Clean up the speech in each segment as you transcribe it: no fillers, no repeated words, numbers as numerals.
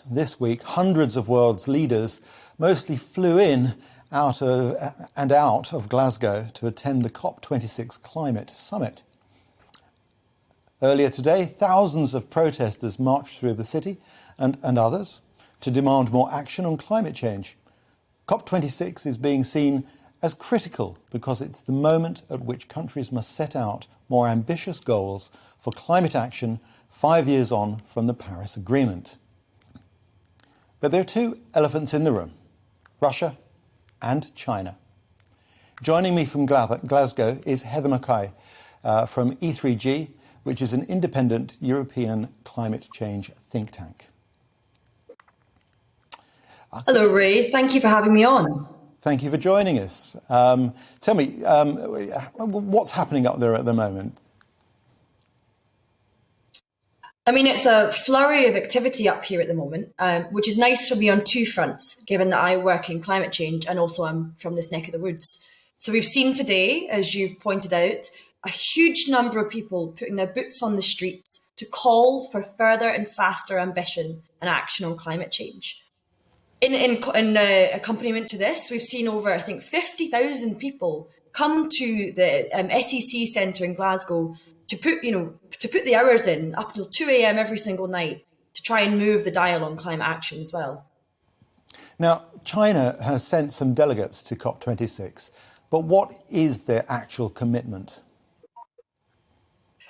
This week, hundreds of world's leaders mostly flew in out of Glasgow to attend the Cop26 climate summit. Earlier today, thousands of protesters marched through the city and others to demand more action on climate change. Cop26 is being seen as critical because it's the moment at which countries must set out more ambitious goals for climate action 5 years on from the Paris Agreement. But there are two elephants in the room, Russia and China. Joining me from Glasgow is Heather Mackay from E3G, which is an independent European climate change think tank. Hello, Ray. Thank you for having me on. Thank you for joining us. Tell me, what's happening up there at the moment? I mean, it's a flurry of activity up here at the moment, which is nice for me on two fronts, given that I work in climate change and also I'm from this neck of the woods. So we've seen today, as you've pointed out, a huge number of people putting their boots on the streets to call for further and faster ambition and action on climate change. In accompaniment to this, we've seen over, I think, 50,000 people come to the SEC Centre in Glasgow to put the hours in up until 2 a.m. every single night to try and move the dial on climate action as well. Now, China has sent some delegates to COP26, but what is their actual commitment?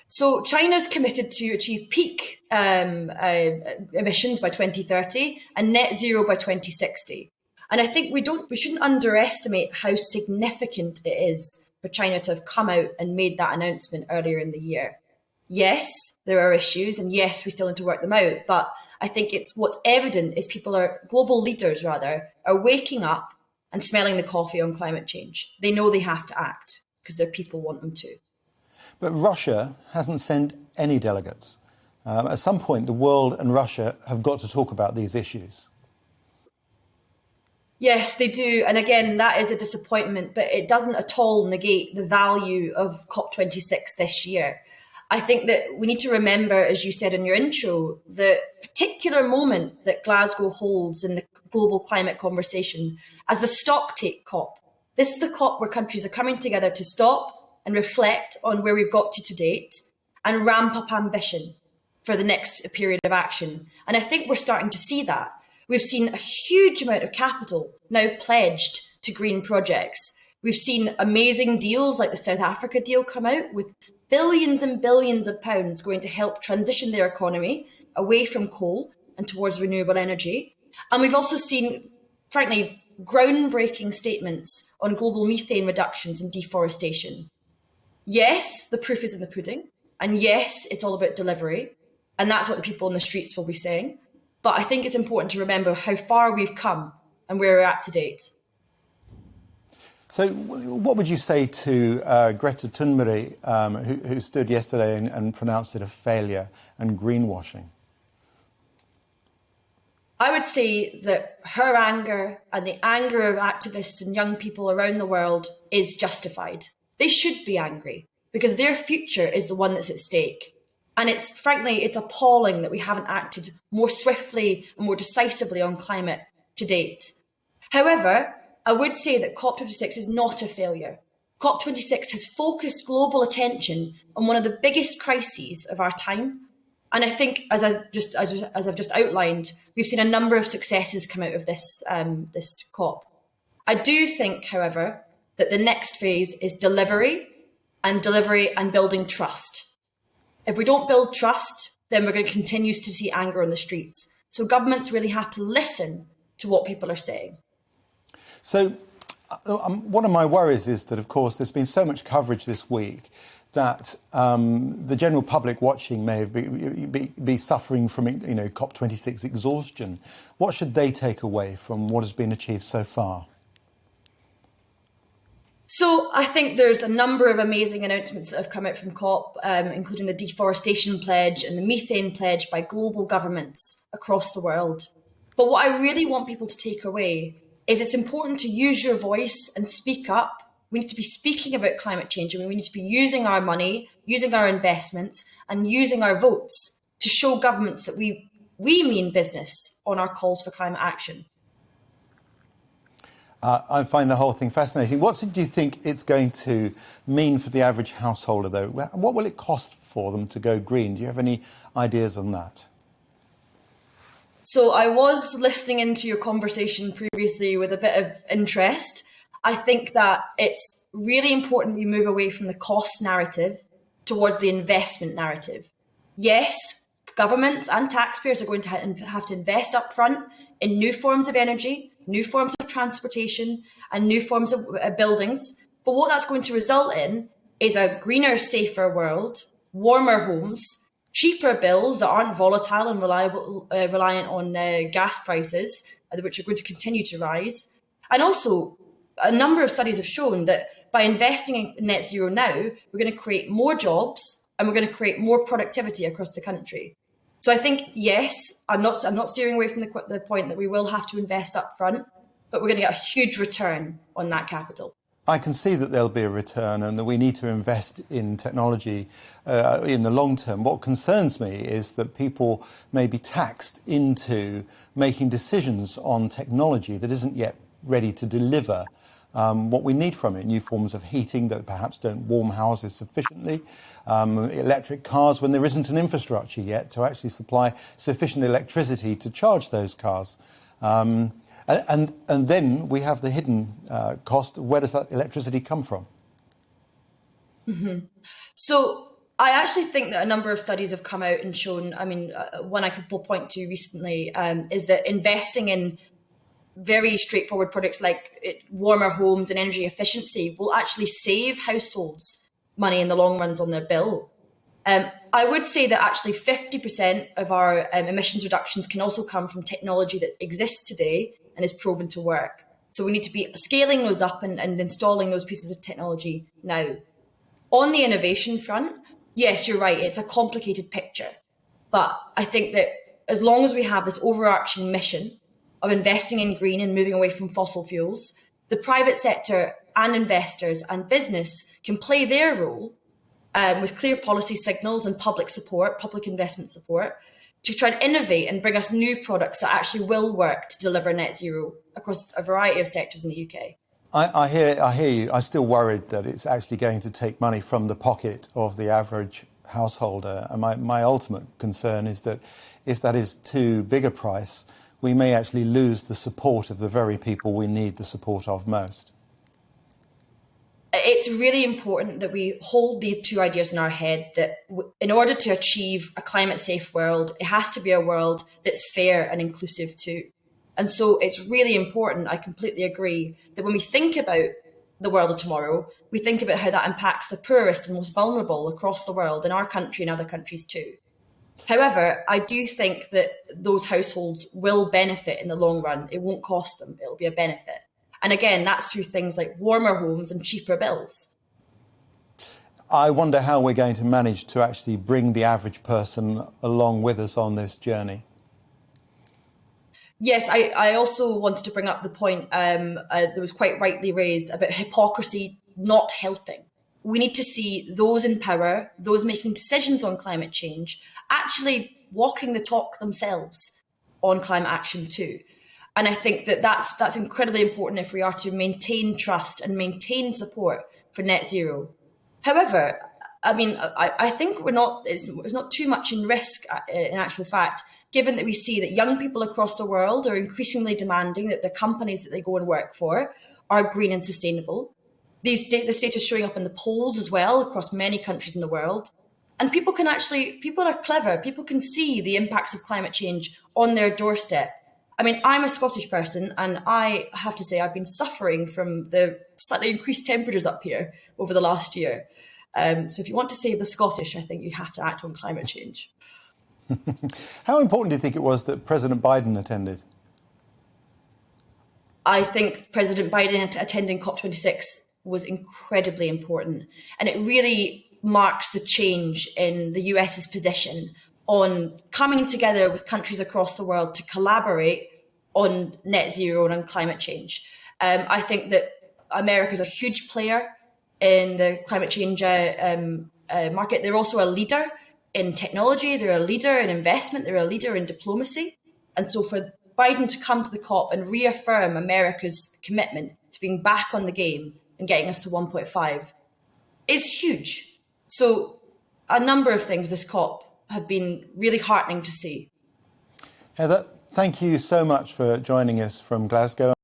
So China's committed to achieve peak emissions by 2030 and net zero by 2060. And I think we shouldn't underestimate how significant it is for China to have come out and made that announcement earlier in the year. Yes, there are issues, and yes, we still need to work them out. But I think what's evident is global leaders are waking up and smelling the coffee on climate change. They know they have to act because their people want them to. But Russia hasn't sent any delegates. At some point, the world and Russia have got to talk about these issues. Yes, they do. And again, that is a disappointment, but it doesn't at all negate the value of COP26 this year. I think that we need to remember, as you said in your intro, the particular moment that Glasgow holds in the global climate conversation as the stocktake COP. This is the COP where countries are coming together to stop and reflect on where we've got to date and ramp up ambition for the next period of action. And I think we're starting to see that. We've seen a huge amount of capital now pledged to green projects. We've seen amazing deals like the South Africa deal come out with billions and billions of pounds going to help transition their economy away from coal and towards renewable energy. And we've also seen, frankly, groundbreaking statements on global methane reductions and deforestation. Yes, the proof is in the pudding. And yes, it's all about delivery. And that's what the people on the streets will be saying. But I think it's important to remember how far we've come and where we're at to date. So what would you say to Greta Thunberg, who stood yesterday and pronounced it a failure and greenwashing? I would say that her anger and the anger of activists and young people around the world is justified. They should be angry because their future is the one that's at stake. And it's appalling that we haven't acted more swiftly and more decisively on climate to date. However, I would say that COP26 is not a failure. COP26 has focused global attention on one of the biggest crises of our time. And I think, as I've just outlined, we've seen a number of successes come out of this COP. I do think, however, that the next phase is delivery and building trust. If we don't build trust, then we're going to continue to see anger on the streets. So governments really have to listen to what people are saying. So one of my worries is that, of course, there's been so much coverage this week that the general public watching may be suffering from COP26 exhaustion. What should they take away from what has been achieved so far? So I think there's a number of amazing announcements that have come out from COP, including the deforestation pledge and the methane pledge by global governments across the world. But what I really want people to take away is it's important to use your voice and speak up. We need to be speaking about climate change, and we need to be using our money, using our investments, and using our votes to show governments that we we mean business on our calls for climate action. I find the whole thing fascinating. What do you think it's going to mean for the average householder, though? What will it cost for them to go green? Do you have any ideas on that? So I was listening into your conversation previously with a bit of interest. I think that it's really important we move away from the cost narrative towards the investment narrative. Yes, governments and taxpayers are going to have to invest up front in new forms of energy, new forms of transportation, and new forms of buildings. But what that's going to result in is a greener, safer world, warmer homes, cheaper bills that aren't volatile and reliant on gas prices, which are going to continue to rise. And also, a number of studies have shown that by investing in net zero now, we're going to create more jobs and we're going to create more productivity across the country. So I think, yes, I'm not steering away from the point that we will have to invest up front, but we're going to get a huge return on that capital. I can see that there'll be a return and that we need to invest in technology in the long term. What concerns me is that people may be taxed into making decisions on technology that isn't yet ready to deliver what we need from it. New forms of heating that perhaps don't warm houses sufficiently, electric cars when there isn't an infrastructure yet to actually supply sufficient electricity to charge those cars. And then we have the hidden cost. Where does that electricity come from? Mm-hmm. So I actually think that a number of studies have come out and shown, one I could point to recently is that investing in very straightforward products like warmer homes and energy efficiency will actually save households money in the long runs on their bill. I would say that actually 50% of our emissions reductions can also come from technology that exists today and is proven to work. So we need to be scaling those up and installing those pieces of technology now. On the innovation front, yes, you're right, it's a complicated picture. But I think that as long as we have this overarching mission of investing in green and moving away from fossil fuels, the private sector and investors and business can play their role with clear policy signals and public support, public investment support, to try and innovate and bring us new products that actually will work to deliver net zero across a variety of sectors in the UK. I hear you. I'm still worried that it's actually going to take money from the pocket of the average householder. And my ultimate concern is that if that is too big a price, we may actually lose the support of the very people we need the support of most. It's really important that we hold these two ideas in our head, that in order to achieve a climate safe world, it has to be a world that's fair and inclusive too. And so it's really important, I completely agree, that when we think about the world of tomorrow, we think about how that impacts the poorest and most vulnerable across the world, in our country and other countries too. However, I do think that those households will benefit in the long run. It won't cost them, it'll be a benefit. And again, that's through things like warmer homes and cheaper bills. I wonder how we're going to manage to actually bring the average person along with us on this journey. Yes, I also wanted to bring up the point that was quite rightly raised about hypocrisy not helping. We need to see those in power, those making decisions on climate change, actually walking the talk themselves on climate action too. And I think that that's incredibly important if we are to maintain trust and maintain support for net zero. However, I think it's not too much in risk in actual fact, given that we see that young people across the world are increasingly demanding that the companies that they go and work for are green and sustainable. The data is showing up in the polls as well across many countries in the world. And people are clever. People can see the impacts of climate change on their doorstep. I'm a Scottish person, and I have to say I've been suffering from the slightly increased temperatures up here over the last year. So if you want to save the Scottish, I think you have to act on climate change. How important do you think it was that President Biden attended? I think President Biden attending Cop26 was incredibly important. And it really marks the change in the US's position on coming together with countries across the world to collaborate on net zero and on climate change. I think that America is a huge player in the climate change market. They're also a leader in technology, they're a leader in investment, they're a leader in diplomacy. And so for Biden to come to the COP and reaffirm America's commitment to being back on the game and getting us to 1.5 is huge. So a number of things this COP have been really heartening to see. Heather, thank you so much for joining us from Glasgow.